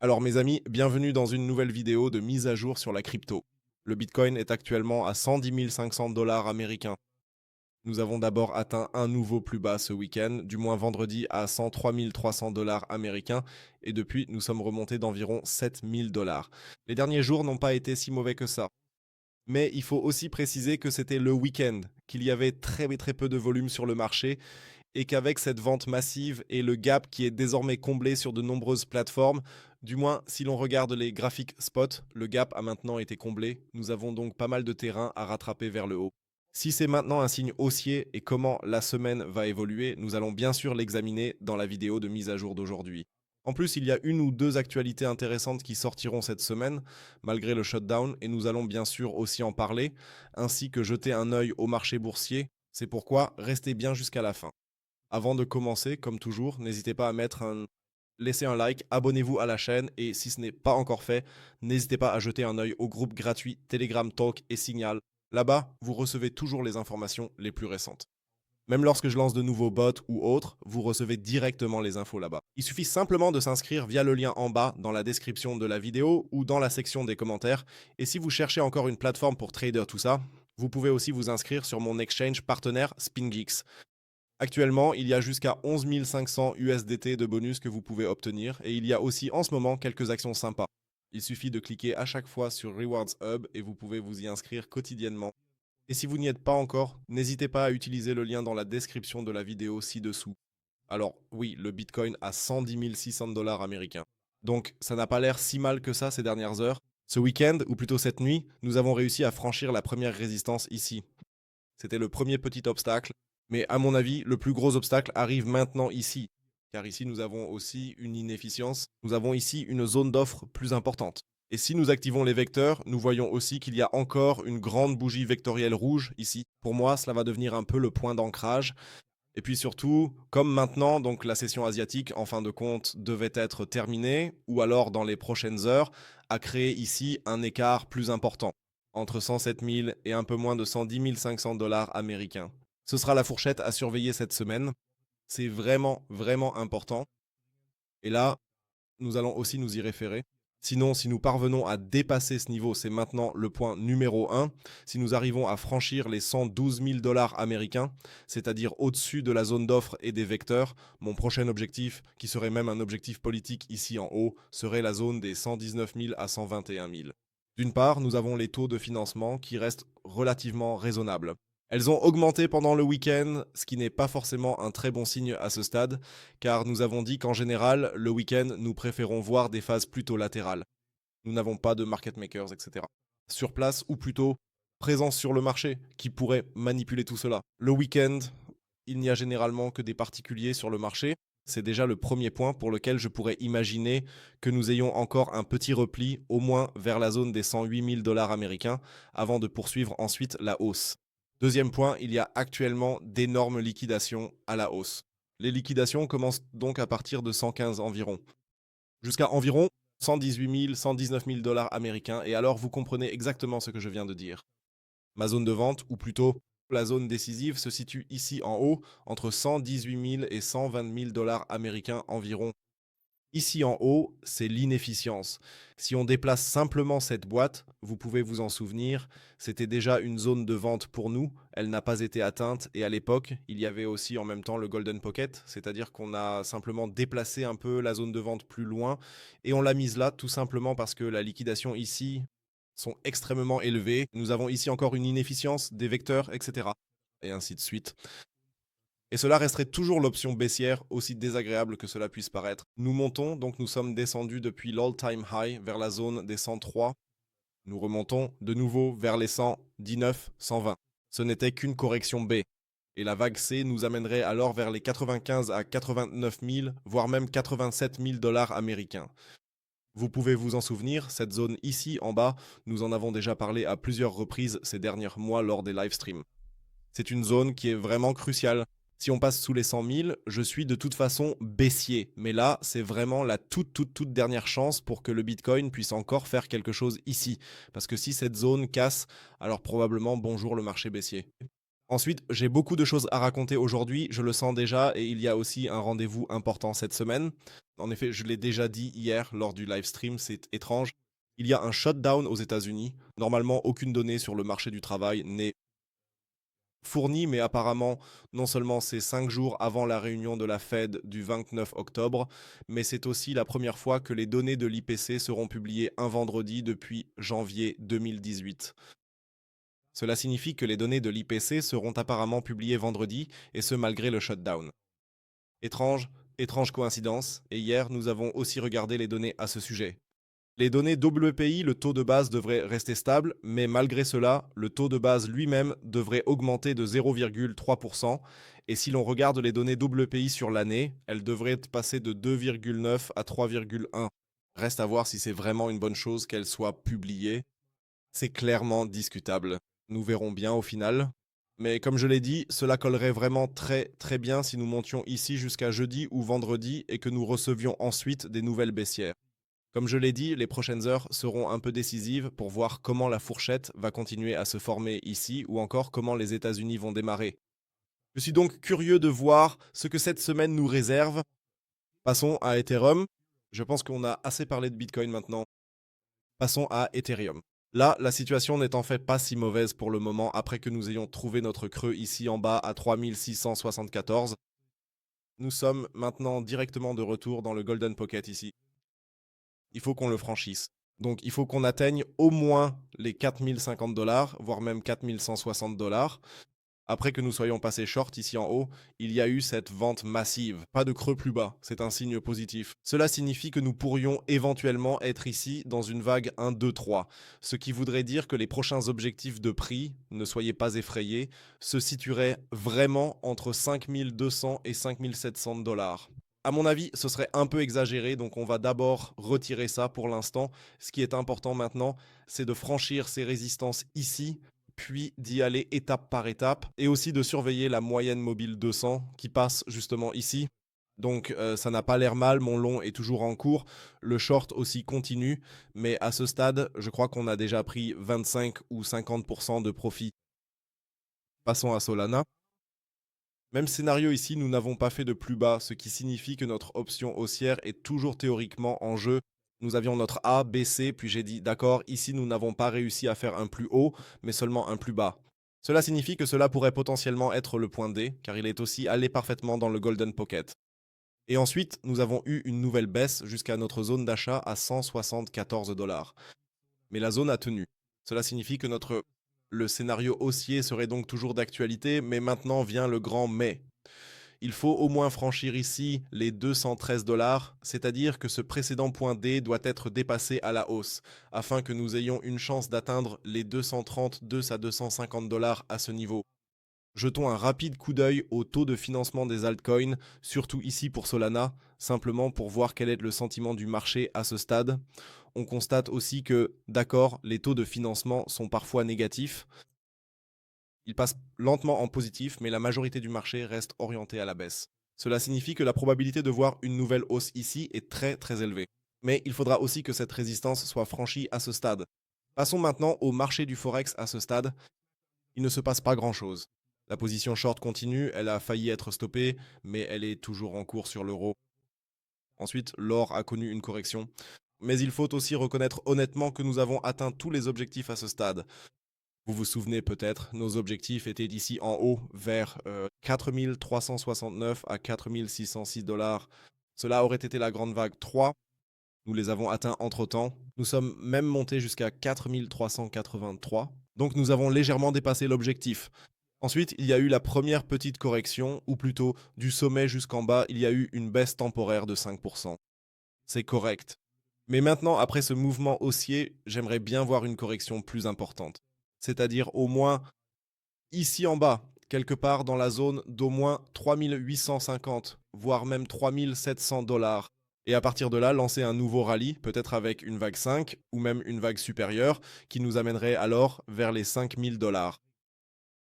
Alors mes amis, bienvenue dans une nouvelle vidéo de mise à jour sur la crypto. Le Bitcoin est actuellement à 110 500 dollars américains. Nous avons d'abord atteint un nouveau plus bas ce week-end, du moins vendredi à 103 300 dollars américains, et depuis nous sommes remontés d'environ 7 000 dollars. Les derniers jours n'ont pas été si mauvais que ça. Mais il faut aussi préciser que c'était le week-end, qu'il y avait très très peu de volume sur le marché et qu'avec cette vente massive et le gap qui est désormais comblé sur de nombreuses plateformes, du moins si l'on regarde les graphiques spot, le gap a maintenant été comblé. Nous avons donc pas mal de terrain à rattraper vers le haut. Si c'est maintenant un signe haussier et comment la semaine va évoluer, nous allons bien sûr l'examiner dans la vidéo de mise à jour d'aujourd'hui. En plus, il y a une ou deux actualités intéressantes qui sortiront cette semaine, malgré le shutdown, et nous allons bien sûr aussi en parler, ainsi que jeter un œil au marché boursier. C'est pourquoi restez bien jusqu'à la fin. Avant de commencer, comme toujours, n'hésitez pas à laisser un like, abonnez-vous à la chaîne et si ce n'est pas encore fait, n'hésitez pas à jeter un œil au groupe gratuit Telegram Talk et Signal. Là-bas, vous recevez toujours les informations les plus récentes. Même lorsque je lance de nouveaux bots ou autres, vous recevez directement les infos là-bas. Il suffit simplement de s'inscrire via le lien en bas dans la description de la vidéo ou dans la section des commentaires. Et si vous cherchez encore une plateforme pour trader tout ça, vous pouvez aussi vous inscrire sur mon exchange partenaire SpinGeeks. Actuellement, il y a jusqu'à 11 500 USDT de bonus que vous pouvez obtenir et il y a aussi en ce moment quelques actions sympas. Il suffit de cliquer à chaque fois sur Rewards Hub et vous pouvez vous y inscrire quotidiennement. Et si vous n'y êtes pas encore, n'hésitez pas à utiliser le lien dans la description de la vidéo ci-dessous. Alors oui, le Bitcoin a 110 600 dollars américains. Donc ça n'a pas l'air si mal que ça ces dernières heures. Ce week-end, ou plutôt cette nuit, nous avons réussi à franchir la première résistance ici. C'était le premier petit obstacle. Mais à mon avis, le plus gros obstacle arrive maintenant ici. Car ici, nous avons aussi une inefficience. Nous avons ici une zone d'offre plus importante. Et si nous activons les vecteurs, nous voyons aussi qu'il y a encore une grande bougie vectorielle rouge ici. Pour moi, cela va devenir un peu le point d'ancrage. Et puis surtout, comme maintenant, donc la session asiatique, en fin de compte, devait être terminée, ou alors dans les prochaines heures, a créé ici un écart plus important, entre 107 000 et un peu moins de 110 500 dollars américains. Ce sera la fourchette à surveiller cette semaine. C'est vraiment, vraiment important. Et là, nous allons aussi nous y référer. Sinon, si nous parvenons à dépasser ce niveau, c'est maintenant le point numéro 1. Si nous arrivons à franchir les 112 000 dollars américains, c'est-à-dire au-dessus de la zone d'offre et des vecteurs, mon prochain objectif, qui serait même un objectif politique ici en haut, serait la zone des 119 000 à 121 000. D'une part, nous avons les taux de financement qui restent relativement raisonnables. Elles ont augmenté pendant le week-end, ce qui n'est pas forcément un très bon signe à ce stade, car nous avons dit qu'en général, le week-end, nous préférons voir des phases plutôt latérales. Nous n'avons pas de market makers, etc. Sur place, ou plutôt présence sur le marché, qui pourrait manipuler tout cela. Le week-end, il n'y a généralement que des particuliers sur le marché. C'est déjà le premier point pour lequel je pourrais imaginer que nous ayons encore un petit repli, au moins vers la zone des 108 000 dollars américains, avant de poursuivre ensuite la hausse. Deuxième point, il y a actuellement d'énormes liquidations à la hausse. Les liquidations commencent donc à partir de 115 environ, jusqu'à environ 118 000, 119 000 dollars américains, et alors vous comprenez exactement ce que je viens de dire. Ma zone de vente, ou plutôt la zone décisive, se situe ici en haut, entre 118 000 et 120 000 dollars américains environ. Ici en haut, c'est l'inefficience. Si on déplace simplement cette boîte, vous pouvez vous en souvenir, c'était déjà une zone de vente pour nous, elle n'a pas été atteinte et à l'époque, il y avait aussi en même temps le Golden Pocket, c'est-à-dire qu'on a simplement déplacé un peu la zone de vente plus loin et on l'a mise là tout simplement parce que la liquidation ici sont extrêmement élevées. Nous avons ici encore une inefficience des vecteurs, etc. Et ainsi de suite. Et cela resterait toujours l'option baissière, aussi désagréable que cela puisse paraître. Nous montons, donc nous sommes descendus depuis l'all-time high vers la zone des 103. Nous remontons de nouveau vers les 119, 120. Ce n'était qu'une correction B. Et la vague C nous amènerait alors vers les 95 à 89 000, voire même 87 000 dollars américains. Vous pouvez vous en souvenir, cette zone ici en bas, nous en avons déjà parlé à plusieurs reprises ces derniers mois lors des live streams. C'est une zone qui est vraiment cruciale. Si on passe sous les 100 000, je suis de toute façon baissier. Mais là, c'est vraiment la toute dernière chance pour que le Bitcoin puisse encore faire quelque chose ici. Parce que si cette zone casse, alors probablement bonjour le marché baissier. Ensuite, j'ai beaucoup de choses à raconter aujourd'hui, je le sens déjà, et il y a aussi un rendez-vous important cette semaine. En effet, je l'ai déjà dit hier lors du live stream, c'est étrange. Il y a un shutdown aux États-Unis. Normalement, aucune donnée sur le marché du travail n'est fournie, mais apparemment, non seulement c'est 5 jours avant la réunion de la Fed du 29 octobre, mais c'est aussi la première fois que les données de l'IPC seront publiées un vendredi depuis janvier 2018. Cela signifie que les données de l'IPC seront apparemment publiées vendredi, et ce malgré le shutdown. Étrange, étrange coïncidence, et hier nous avons aussi regardé les données à ce sujet. Les données WPI, le taux de base devrait rester stable, mais malgré cela, le taux de base lui-même devrait augmenter de 0,3%, et si l'on regarde les données WPI sur l'année, elles devraient passer de 2,9 à 3,1. Reste à voir si c'est vraiment une bonne chose qu'elles soient publiées. C'est clairement discutable. Nous verrons bien au final. Mais comme je l'ai dit, cela collerait vraiment très très bien si nous montions ici jusqu'à jeudi ou vendredi et que nous recevions ensuite des nouvelles baissières. Comme je l'ai dit, les prochaines heures seront un peu décisives pour voir comment la fourchette va continuer à se former ici ou encore comment les États-Unis vont démarrer. Je suis donc curieux de voir ce que cette semaine nous réserve. Passons à Ethereum. Je pense qu'on a assez parlé de Bitcoin maintenant. Passons à Ethereum. Là, la situation n'est en fait pas si mauvaise pour le moment après que nous ayons trouvé notre creux ici en bas à 3674. Nous sommes maintenant directement de retour dans le Golden Pocket ici. Il faut qu'on le franchisse. Donc il faut qu'on atteigne au moins les 4050 $, voire même 4160 $. Après que nous soyons passés short ici en haut, il y a eu cette vente massive. Pas de creux plus bas, c'est un signe positif. Cela signifie que nous pourrions éventuellement être ici dans une vague 1, 2, 3. Ce qui voudrait dire que les prochains objectifs de prix, ne soyez pas effrayés, se situeraient vraiment entre 5200 et 5700 $. À mon avis, ce serait un peu exagéré, donc on va d'abord retirer ça pour l'instant. Ce qui est important maintenant, c'est de franchir ces résistances ici, puis d'y aller étape par étape, et aussi de surveiller la moyenne mobile 200 qui passe justement ici. Donc ça n'a pas l'air mal, mon long est toujours en cours, le short aussi continue, mais à ce stade, je crois qu'on a déjà pris 25 ou 50% de profit. Passons à Solana. Même scénario ici, nous n'avons pas fait de plus bas, ce qui signifie que notre option haussière est toujours théoriquement en jeu. Nous avions notre A, B, C, puis j'ai dit d'accord, ici nous n'avons pas réussi à faire un plus haut, mais seulement un plus bas. Cela signifie que cela pourrait potentiellement être le point D, car il est aussi allé parfaitement dans le Golden Pocket. Et ensuite, nous avons eu une nouvelle baisse jusqu'à notre zone d'achat à 174 $. Mais la zone a tenu. Cela signifie que le scénario haussier serait donc toujours d'actualité, mais maintenant vient le grand mais. Il faut au moins franchir ici les 213 $, c'est-à-dire que ce précédent point D doit être dépassé à la hausse, afin que nous ayons une chance d'atteindre les 232 à 250 $ à ce niveau. Jetons un rapide coup d'œil au taux de financement des altcoins, surtout ici pour Solana, simplement pour voir quel est le sentiment du marché à ce stade. On constate aussi que, d'accord, les taux de financement sont parfois négatifs. Ils passent lentement en positif, mais la majorité du marché reste orientée à la baisse. Cela signifie que la probabilité de voir une nouvelle hausse ici est très très élevée. Mais il faudra aussi que cette résistance soit franchie à ce stade. Passons maintenant au marché du Forex à ce stade. Il ne se passe pas grand-chose. La position short continue, elle a failli être stoppée, mais elle est toujours en cours sur l'euro. Ensuite, l'or a connu une correction. Mais il faut aussi reconnaître honnêtement que nous avons atteint tous les objectifs à ce stade. Vous vous souvenez peut-être, nos objectifs étaient d'ici en haut, vers 4369 à 4606 $. Cela aurait été la grande vague 3. Nous les avons atteints entre-temps. Nous sommes même montés jusqu'à 4383. Donc nous avons légèrement dépassé l'objectif. Ensuite, il y a eu la première petite correction, ou plutôt du sommet jusqu'en bas, il y a eu une baisse temporaire de 5%. C'est correct. Mais maintenant, après ce mouvement haussier, j'aimerais bien voir une correction plus importante. C'est-à-dire au moins ici en bas, quelque part dans la zone d'au moins 3850, voire même 3700 $. Et à partir de là, lancer un nouveau rallye, peut-être avec une vague 5 ou même une vague supérieure, qui nous amènerait alors vers les 5000 $.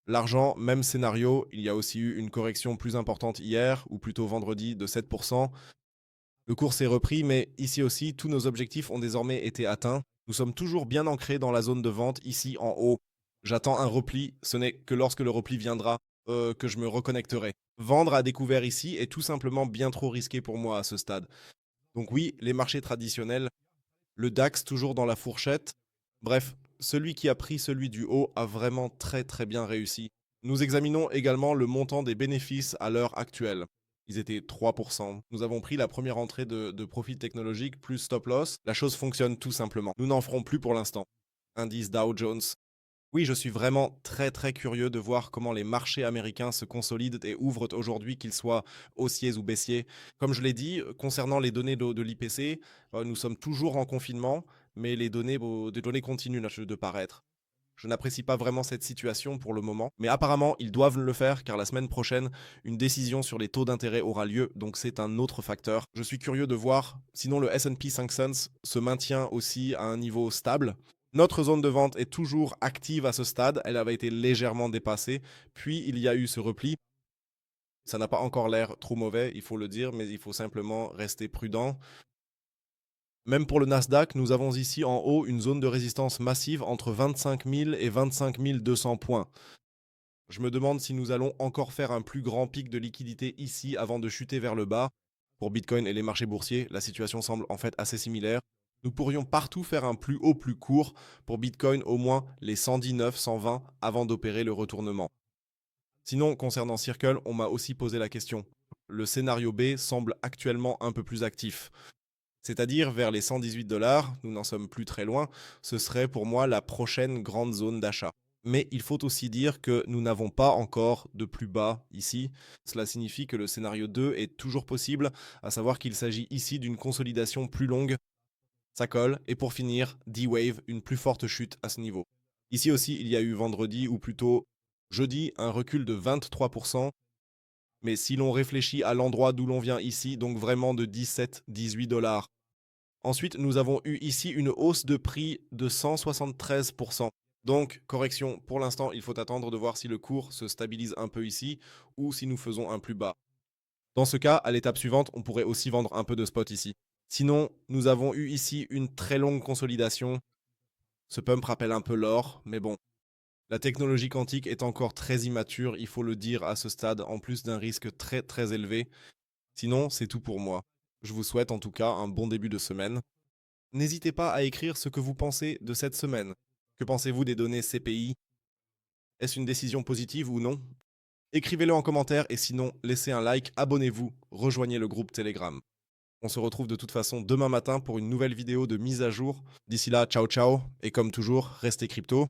L'argent, même scénario, il y a aussi eu une correction plus importante hier, ou plutôt vendredi, de 7%. Le cours s'est repris, mais ici aussi, tous nos objectifs ont désormais été atteints. Nous sommes toujours bien ancrés dans la zone de vente, ici en haut. J'attends un repli, ce n'est que lorsque le repli viendra que je me reconnecterai. Vendre à découvert ici est tout simplement bien trop risqué pour moi à ce stade. Donc oui, les marchés traditionnels, le DAX toujours dans la fourchette. Bref, celui qui a pris celui du haut a vraiment très très bien réussi. Nous examinons également le montant des bénéfices à l'heure actuelle. Ils étaient 3%. Nous avons pris la première entrée de profit technologique plus stop loss. La chose fonctionne tout simplement. Nous n'en ferons plus pour l'instant. Indice Dow Jones. Oui, je suis vraiment très très curieux de voir comment les marchés américains se consolident et ouvrent aujourd'hui, qu'ils soient haussiers ou baissiers. Comme je l'ai dit, concernant les données de l'IPC, nous sommes toujours en confinement, mais des données continuent de paraître. Je n'apprécie pas vraiment cette situation pour le moment, mais apparemment ils doivent le faire car la semaine prochaine, une décision sur les taux d'intérêt aura lieu, donc c'est un autre facteur. Je suis curieux de voir, sinon le S&P 500 se maintient aussi à un niveau stable. Notre zone de vente est toujours active à ce stade, elle avait été légèrement dépassée, puis il y a eu ce repli. Ça n'a pas encore l'air trop mauvais, il faut le dire, mais il faut simplement rester prudent. Même pour le Nasdaq, nous avons ici en haut une zone de résistance massive entre 25 000 et 25 200 points. Je me demande si nous allons encore faire un plus grand pic de liquidité ici avant de chuter vers le bas. Pour Bitcoin et les marchés boursiers, la situation semble en fait assez similaire. Nous pourrions partout faire un plus haut plus court, pour Bitcoin au moins les 119, 120 avant d'opérer le retournement. Sinon, concernant Circle, on m'a aussi posé la question. Le scénario B semble actuellement un peu plus actif. C'est-à-dire vers les 118 dollars, nous n'en sommes plus très loin, ce serait pour moi la prochaine grande zone d'achat. Mais il faut aussi dire que nous n'avons pas encore de plus bas ici. Cela signifie que le scénario 2 est toujours possible, à savoir qu'il s'agit ici d'une consolidation plus longue. Ça colle, et pour finir, D-Wave, une plus forte chute à ce niveau. Ici aussi, il y a eu vendredi, ou plutôt jeudi, un recul de 23%. Mais si l'on réfléchit à l'endroit d'où l'on vient ici, donc vraiment de 17-18 dollars. Ensuite, nous avons eu ici une hausse de prix de 173%. Donc, correction, pour l'instant, il faut attendre de voir si le cours se stabilise un peu ici ou si nous faisons un plus bas. Dans ce cas, à l'étape suivante, on pourrait aussi vendre un peu de spot ici. Sinon, nous avons eu ici une très longue consolidation. Ce pump rappelle un peu l'or, mais bon. La technologie quantique est encore très immature, il faut le dire à ce stade, en plus d'un risque très très élevé. Sinon, c'est tout pour moi. Je vous souhaite en tout cas un bon début de semaine. N'hésitez pas à écrire ce que vous pensez de cette semaine. Que pensez-vous des données CPI? Est-ce une décision positive ou non? Écrivez-le en commentaire et sinon, laissez un like, abonnez-vous, rejoignez le groupe Telegram. On se retrouve de toute façon demain matin pour une nouvelle vidéo de mise à jour. D'ici là, ciao ciao, et comme toujours, restez crypto.